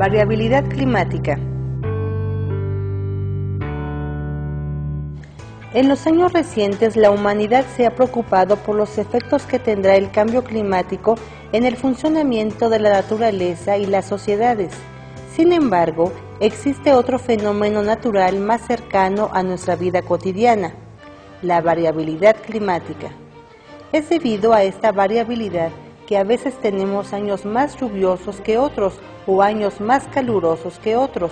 Variabilidad climática. En los años recientes, la humanidad se ha preocupado por los efectos que tendrá el cambio climático en el funcionamiento de la naturaleza y las sociedades. Sin embargo, existe otro fenómeno natural más cercano a nuestra vida cotidiana: la variabilidad climática. Es debido a esta variabilidad que a veces tenemos años más lluviosos que otros o años más calurosos que otros.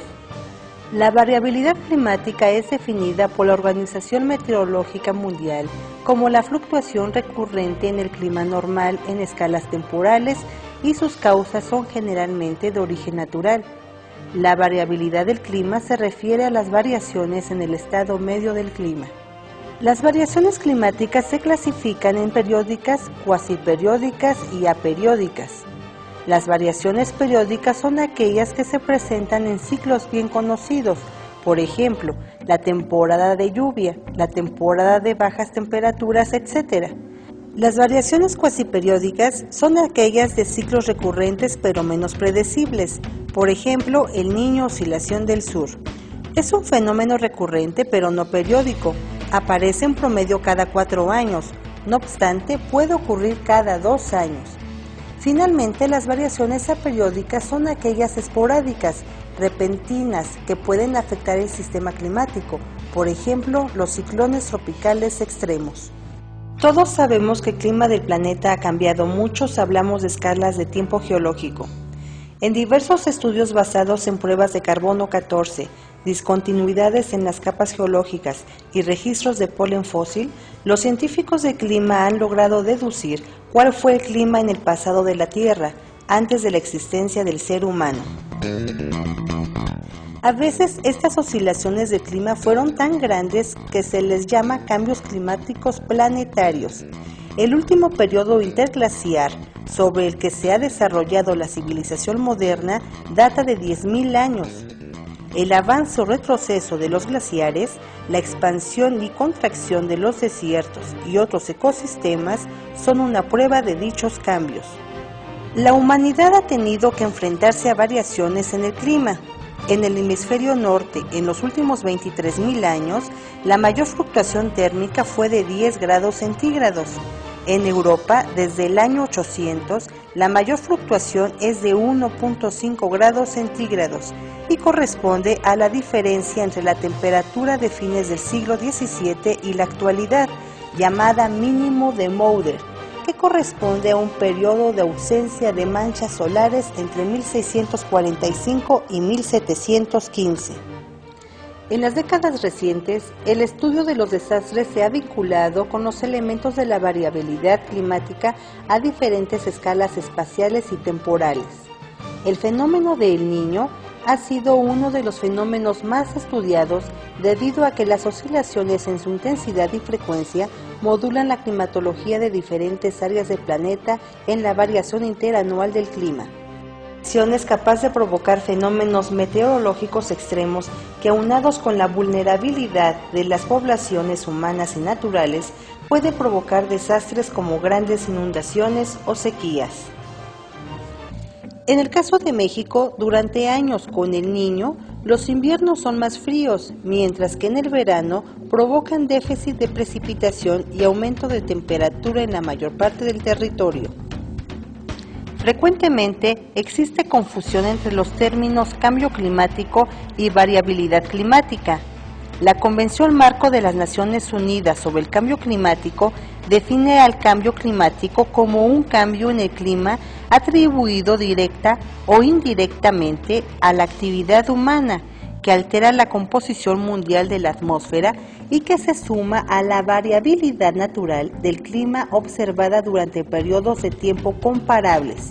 La variabilidad climática es definida por la Organización Meteorológica Mundial como la fluctuación recurrente en el clima normal en escalas temporales, y sus causas son generalmente de origen natural. La variabilidad del clima se refiere a las variaciones en el estado medio del clima. Las variaciones climáticas se clasifican en periódicas, cuasiperiódicas y aperiódicas. Las variaciones periódicas son aquellas que se presentan en ciclos bien conocidos, por ejemplo, la temporada de lluvia, la temporada de bajas temperaturas, etc. Las variaciones cuasiperiódicas son aquellas de ciclos recurrentes pero menos predecibles, por ejemplo, el Niño Oscilación del Sur. Es un fenómeno recurrente pero no periódico. Aparece en promedio cada 4 años, no obstante, puede ocurrir cada 2 años. Finalmente, las variaciones aperiódicas son aquellas esporádicas, repentinas, que pueden afectar el sistema climático, por ejemplo, los ciclones tropicales extremos. Todos sabemos que el clima del planeta ha cambiado mucho si hablamos de escalas de tiempo geológico. En diversos estudios basados en pruebas de carbono 14, discontinuidades en las capas geológicas y registros de polen fósil, los científicos de clima han logrado deducir cuál fue el clima en el pasado de la Tierra, antes de la existencia del ser humano. A veces estas oscilaciones de clima fueron tan grandes que se les llama cambios climáticos planetarios. El último periodo interglaciar sobre el que se ha desarrollado la civilización moderna data de 10.000 años. El avance o retroceso de los glaciares, la expansión y contracción de los desiertos y otros ecosistemas son una prueba de dichos cambios. La humanidad ha tenido que enfrentarse a variaciones en el clima. En el hemisferio norte, en los últimos 23.000 años, la mayor fluctuación térmica fue de 10 grados centígrados. En Europa, desde el año 800, la mayor fluctuación es de 1.5 grados centígrados y corresponde a la diferencia entre la temperatura de fines del siglo XVII y la actualidad, llamada mínimo de Maunder, que corresponde a un periodo de ausencia de manchas solares entre 1645 y 1715. En las décadas recientes, el estudio de los desastres se ha vinculado con los elementos de la variabilidad climática a diferentes escalas espaciales y temporales. El fenómeno de El Niño ha sido uno de los fenómenos más estudiados debido a que las oscilaciones en su intensidad y frecuencia modulan la climatología de diferentes áreas del planeta en la variación interanual del clima. Es capaz de provocar fenómenos meteorológicos extremos que, aunados con la vulnerabilidad de las poblaciones humanas y naturales, puede provocar desastres como grandes inundaciones o sequías. En el caso de México, durante años con El Niño, los inviernos son más fríos, mientras que en el verano provocan déficit de precipitación y aumento de temperatura en la mayor parte del territorio. Frecuentemente existe confusión entre los términos cambio climático y variabilidad climática. La Convención Marco de las Naciones Unidas sobre el Cambio Climático define al cambio climático como un cambio en el clima atribuido directa o indirectamente a la actividad humana, que altera la composición mundial de la atmósfera y que se suma a la variabilidad natural del clima observada durante periodos de tiempo comparables.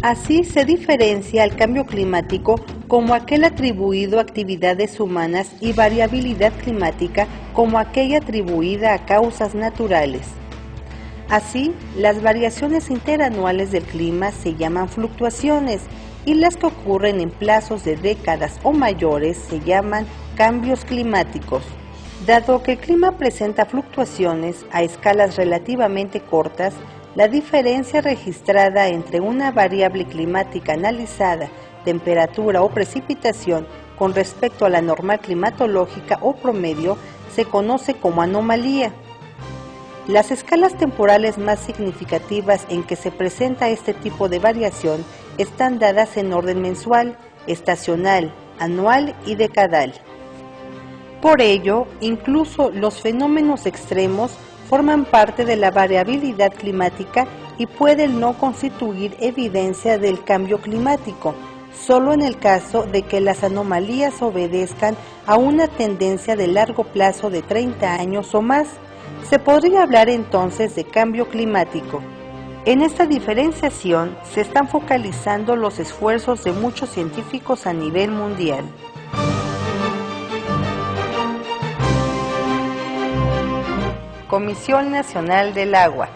Así se diferencia el cambio climático como aquel atribuido a actividades humanas y variabilidad climática como aquella atribuida a causas naturales. Así, las variaciones interanuales del clima se llaman fluctuaciones y las que ocurren en plazos de décadas o mayores se llaman cambios climáticos. Dado que el clima presenta fluctuaciones a escalas relativamente cortas, la diferencia registrada entre una variable climática analizada temperatura o precipitación con respecto a la normal climatológica o promedio se conoce como anomalía. Las escalas temporales más significativas en que se presenta este tipo de variación están dadas en orden mensual, estacional, anual y decadal. Por ello, incluso los fenómenos extremos forman parte de la variabilidad climática y pueden no constituir evidencia del cambio climático, solo en el caso de que las anomalías obedezcan a una tendencia de largo plazo de 30 años o más. Se podría hablar entonces de cambio climático. En esta diferenciación se están focalizando los esfuerzos de muchos científicos a nivel mundial. Comisión Nacional del Agua.